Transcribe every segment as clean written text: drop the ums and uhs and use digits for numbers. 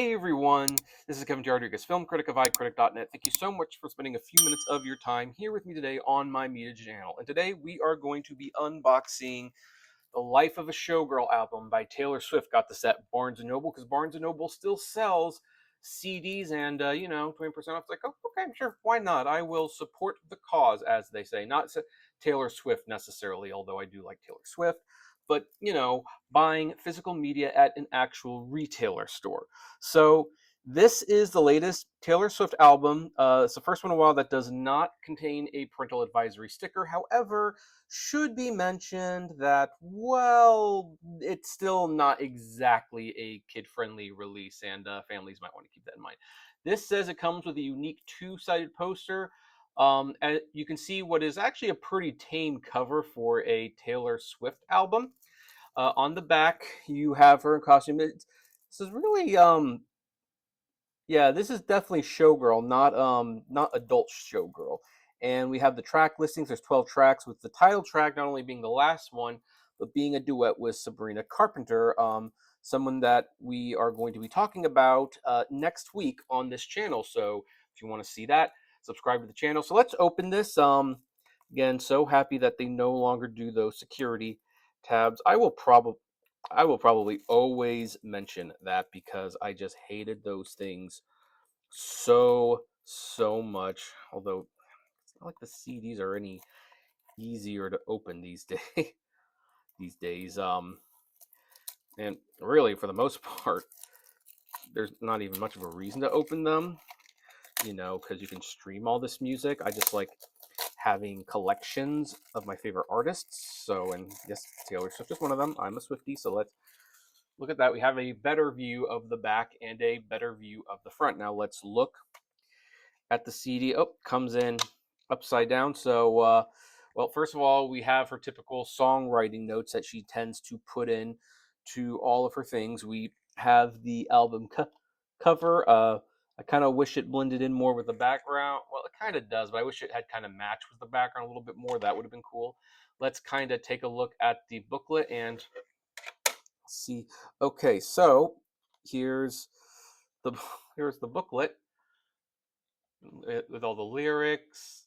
Hey everyone, this is Kevin J. Rodriguez, film critic of iCritic.net. Thank you so much for spending a few minutes of your time here with me today on my media channel. And today we are going to be unboxing The Life of a Showgirl album by Taylor Swift. Got this at Barnes & Noble because Barnes & Noble still sells CDs and, 20% off. It's like, oh, okay, sure, why not? I will support the cause, as they say. Not Taylor Swift necessarily, although I do like Taylor Swift. But, buying physical media at an actual retailer store. So this is the latest Taylor Swift album. It's the first one in a while that does not contain a parental advisory sticker. However, should be mentioned that, well, it's still not exactly a kid-friendly release, and families might want to keep that in mind. This says it comes with a unique two-sided poster. And you can see what is actually a pretty tame cover for a Taylor Swift album. On the back, you have her in costume. This is really, yeah, this is definitely Showgirl, not adult Showgirl. And we have the track listings. There's 12 tracks, with the title track not only being the last one, but being a duet with Sabrina Carpenter, someone that we are going to be talking about next week on this channel. So if you want to see that, subscribe to the channel. So let's open this. Again, so happy that they no longer do those security tabs. I will probably always mention that because I just hated those things so much. Although it's not like the CDs are any easier to open these days. And really, for the most part, there's not even much of a reason to open them, because you can stream all this music. I just like having collections of my favorite artists. So, and yes, Taylor Swift is one of them. I'm a Swiftie, so let's look at that. We have a better view of the back and a better view of the front. Now let's look at the CD. Oh, comes in upside down. So, well, first of all, we have her typical songwriting notes that she tends to put in to all of her things. We have the album cover. I kind of wish it blended in more with the background. Well, it kind of does, but I wish it had kind of matched with the background a little bit more. That would have been cool. Let's kind of take a look at the booklet and see. Okay, so here's the booklet with all the lyrics.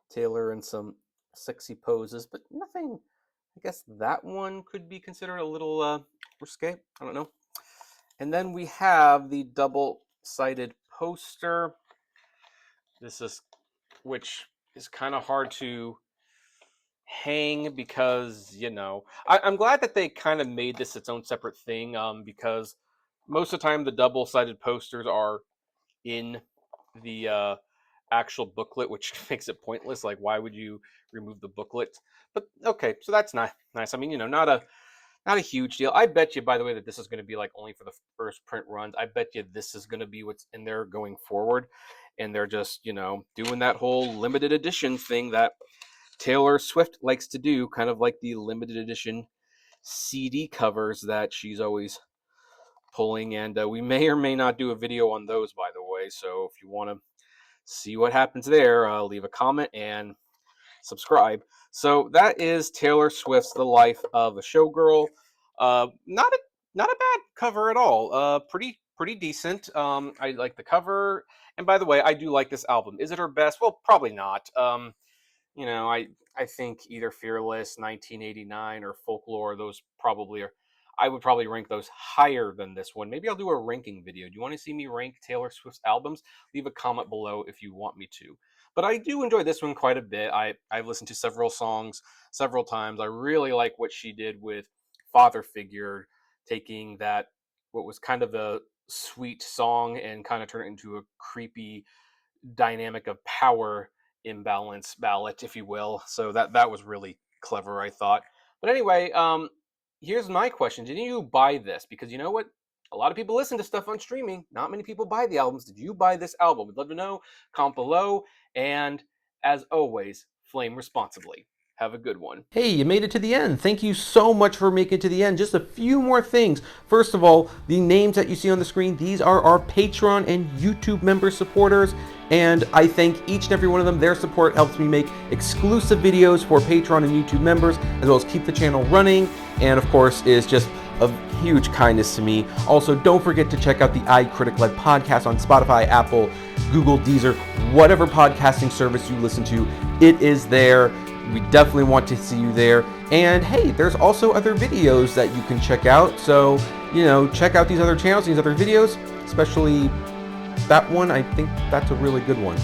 Taylor in some sexy poses, but nothing. I guess that one could be considered a little risque. I don't know. And then we have the double-sided poster. Which is kind of hard to hang because, I'm glad that they kind of made this its own separate thing, because most of the time the double-sided posters are in the actual booklet, which makes it pointless. Like, why would you remove the booklet? But okay, so that's nice. I mean, not a huge deal. I bet you, by the way, that this is going to be like only for the first print runs. I bet you this is going to be what's in there going forward. And they're just, doing that whole limited edition thing that Taylor Swift likes to do, kind of like the limited edition CD covers that she's always pulling. And we may or may not do a video on those, by the way. So if you want to see what happens there, leave a comment and subscribe. So that is Taylor Swift's The Life of a Showgirl. Not a bad cover at all. Pretty decent. I like the cover. And by the way, I do like this album. Is it her best? Well, probably not. I think either Fearless, 1989, or Folklore, those probably are. I would probably rank those higher than this one. Maybe I'll do a ranking video. Do you want to see me rank Taylor Swift's albums? Leave a comment below if you want me to. But I do enjoy this one quite a bit. I've listened to several songs several times. I really like what she did with Father Figure, taking that, what was kind of a sweet song, and kind of turn it into a creepy dynamic of power imbalance ballad, if you will. So that was really clever, I thought. But anyway, here's my question. Did you buy this? Because you know what? A lot of people listen to stuff on streaming. Not many people buy the albums. Did you buy this album? We'd love to know. Comment below. And as always, flame responsibly. Have a good one. Hey, you made it to the end. Thank you so much for making it to the end. Just a few more things. First of all, the names that you see on the screen, these are our Patreon and YouTube member supporters. And I thank each and every one of them. Their support helps me make exclusive videos for Patreon and YouTube members, as well as keep the channel running. And of course, is just of huge kindness to me. Also, don't forget to check out the iCritic-led podcast on Spotify, Apple, Google, Deezer, whatever podcasting service you listen to. It is there. We definitely want to see you there. And hey, there's also other videos that you can check out. So, check out these other channels, these other videos, especially that one. I think that's a really good one.